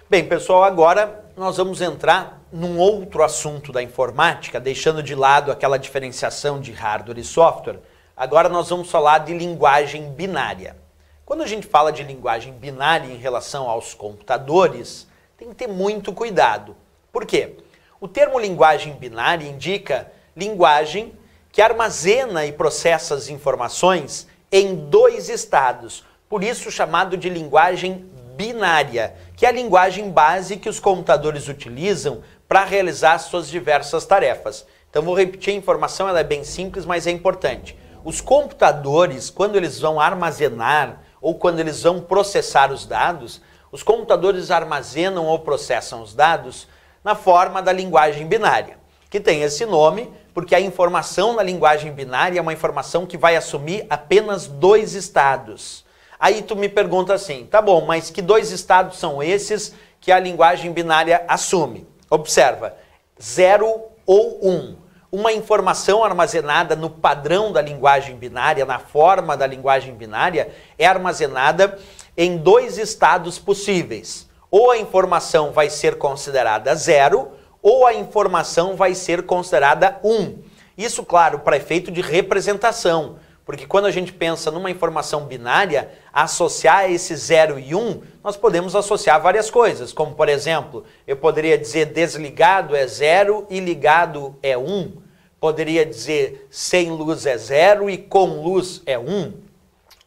Bem, pessoal, agora nós vamos entrar num outro assunto da informática, deixando de lado aquela diferenciação de hardware e software. Agora nós vamos falar de linguagem binária. Quando a gente fala de linguagem binária em relação aos computadores, tem que ter muito cuidado. Por quê? O termo linguagem binária indica linguagem que armazena e processa as informações em dois estados, por isso chamado de linguagem binária, que é a linguagem base que os computadores utilizam para realizar suas diversas tarefas. Então vou repetir a informação, ela é bem simples, mas é importante. Os computadores, quando eles vão armazenar ou quando eles vão processar os dados, os computadores armazenam ou processam os dados na forma da linguagem binária, que tem esse nome porque a informação na linguagem binária é uma informação que vai assumir apenas dois estados. Aí tu me pergunta assim, tá bom, mas que dois estados são esses que a linguagem binária assume? Observa, 0 ou 1. Uma informação armazenada no padrão da linguagem binária, na forma da linguagem binária, é armazenada em dois estados possíveis. Ou a informação vai ser considerada 0, ou a informação vai ser considerada 1. Isso, claro, para efeito de representação. Porque quando a gente pensa numa informação binária, associar esse 0 e 1, nós podemos associar várias coisas. Como, por exemplo, eu poderia dizer desligado é 0 e ligado é 1. Poderia dizer sem luz é 0 e com luz é 1.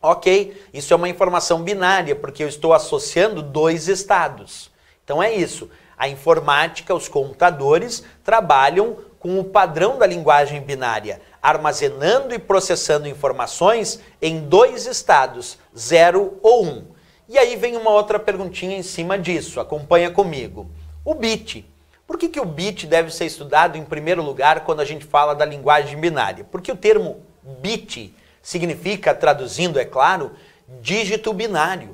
Ok, isso é uma informação binária, porque eu estou associando dois estados. Então é isso. A informática, os computadores, trabalham com o padrão da linguagem binária, armazenando e processando informações em dois estados, 0 ou 1. E aí vem uma outra perguntinha em cima disso, acompanha comigo. O bit. Por que o bit deve ser estudado em primeiro lugar quando a gente fala da linguagem binária? Porque o termo bit significa, traduzindo, é claro, dígito binário.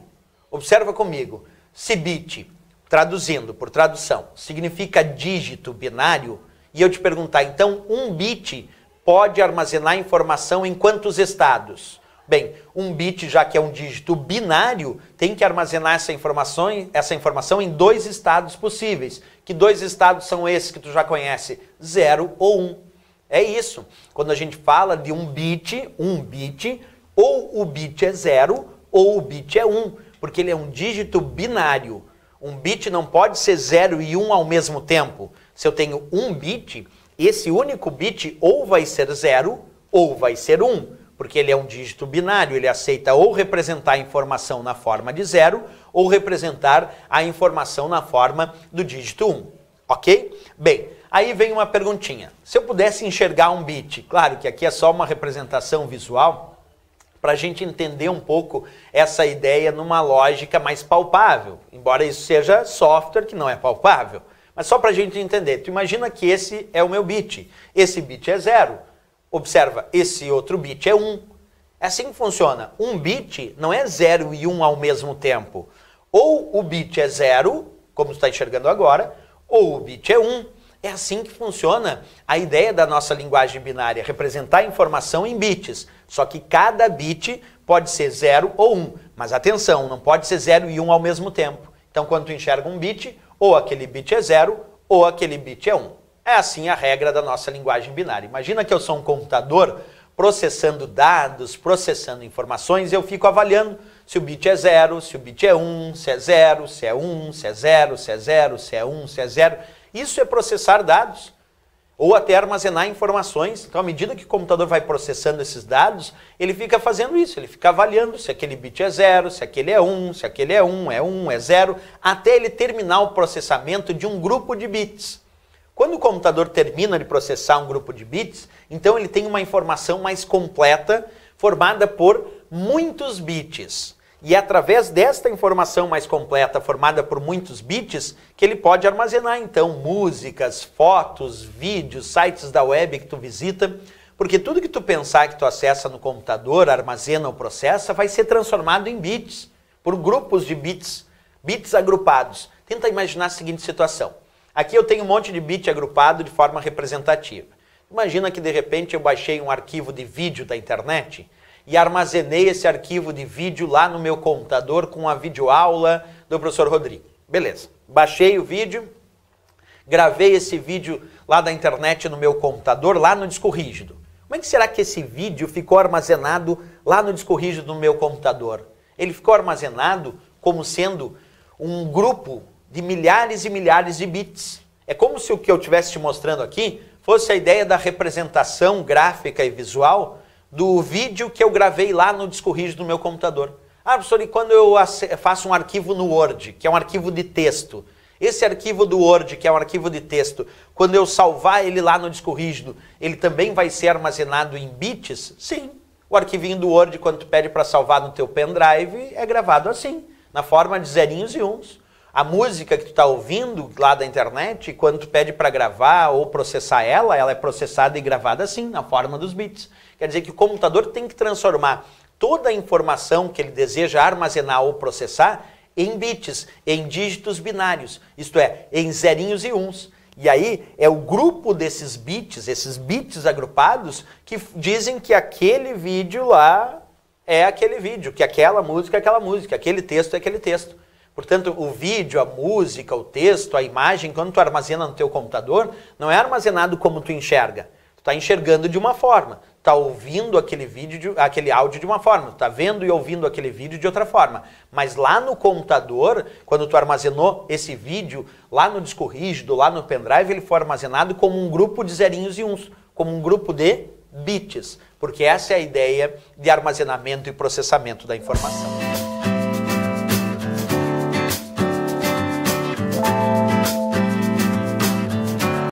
Observa comigo, se bit, traduzindo por tradução, significa dígito binário, e eu te perguntar, então, um bit pode armazenar informação em quantos estados? Bem, um bit, já que é um dígito binário, tem que armazenar essa informação em dois estados possíveis. Que dois estados são esses que tu já conhece? 0 ou 1. É isso. Quando a gente fala de um bit, ou o bit é 0 ou o bit é 1, porque ele é um dígito binário. Um bit não pode ser 0 e 1 ao mesmo tempo. Se eu tenho um bit, esse único bit ou vai ser 0 ou vai ser 1, porque ele é um dígito binário, ele aceita ou representar a informação na forma de 0 ou representar a informação na forma do dígito 1, ok? Bem, aí vem uma perguntinha. Se eu pudesse enxergar um bit, claro que aqui é só uma representação visual, para a gente entender um pouco essa ideia numa lógica mais palpável, embora isso seja software que não é palpável. Mas só para a gente entender, tu imagina que esse é o meu bit, esse bit é 0, observa, esse outro bit é 1. É assim que funciona, um bit não é 0 e 1 ao mesmo tempo. Ou o bit é 0, como tu está enxergando agora, ou o bit é 1. É assim que funciona a ideia da nossa linguagem binária, representar a informação em bits. Só que cada bit pode ser 0 ou 1, mas atenção, não pode ser 0 e 1 ao mesmo tempo. Então quando tu enxerga um bit, ou aquele bit é 0, ou aquele bit é 1. É assim a regra da nossa linguagem binária. Imagina que eu sou um computador processando dados, processando informações, e eu fico avaliando se o bit é 0, se o bit é 1, se é 0, se é 1, se é 0, se é 0, se é 1, se é 0. Isso é processar dados, ou até armazenar informações. Então, à medida que o computador vai processando esses dados, ele fica fazendo isso, ele fica avaliando se aquele bit é 0, se aquele é 1, se aquele é 1, é 0, até ele terminar o processamento de um grupo de bits. Quando o computador termina de processar um grupo de bits, então ele tem uma informação mais completa, formada por muitos bits. E é através desta informação mais completa, formada por muitos bits, que ele pode armazenar, então, músicas, fotos, vídeos, sites da web que tu visita, porque tudo que tu pensar que tu acessa no computador, armazena ou processa, vai ser transformado em bits, por grupos de bits, bits agrupados. Tenta imaginar a seguinte situação. Aqui eu tenho um monte de bit agrupado de forma representativa. Imagina que de repente eu baixei um arquivo de vídeo da internet e armazenei esse arquivo de vídeo lá no meu computador com a videoaula do professor Rodrigo. Beleza. Baixei o vídeo, gravei esse vídeo lá da internet no meu computador, lá no disco rígido. Como é que será que esse vídeo ficou armazenado lá no disco rígido do meu computador? Ele ficou armazenado como sendo um grupo de milhares e milhares de bits. É como se o que eu estivesse te mostrando aqui fosse a ideia da representação gráfica e visual do vídeo que eu gravei lá no disco rígido do meu computador. Ah, professor, e quando eu faço um arquivo no Word, que é um arquivo de texto, esse arquivo do Word, que é um arquivo de texto, quando eu salvar ele lá no disco rígido, ele também vai ser armazenado em bits? Sim. O arquivinho do Word, quando tu pede para salvar no teu pendrive, é gravado assim, na forma de zerinhos e uns. A música que tu está ouvindo lá da internet, quando tu pede para gravar ou processar ela é processada e gravada assim, na forma dos bits. Quer dizer que o computador tem que transformar toda a informação que ele deseja armazenar ou processar em bits, em dígitos binários, isto é, em zerinhos e uns. E aí é o grupo desses bits, esses bits agrupados, que dizem que aquele vídeo lá é aquele vídeo, que aquela música é aquela música, aquele texto é aquele texto. Portanto, o vídeo, a música, o texto, a imagem, quando tu armazena no teu computador, não é armazenado como tu enxerga. Tu está enxergando de uma forma, está ouvindo aquele vídeo, aquele áudio de uma forma, está vendo e ouvindo aquele vídeo de outra forma. Mas lá no computador, quando tu armazenou esse vídeo, lá no disco rígido, lá no pendrive, ele foi armazenado como um grupo de zerinhos e uns, como um grupo de bits, porque essa é a ideia de armazenamento e processamento da informação.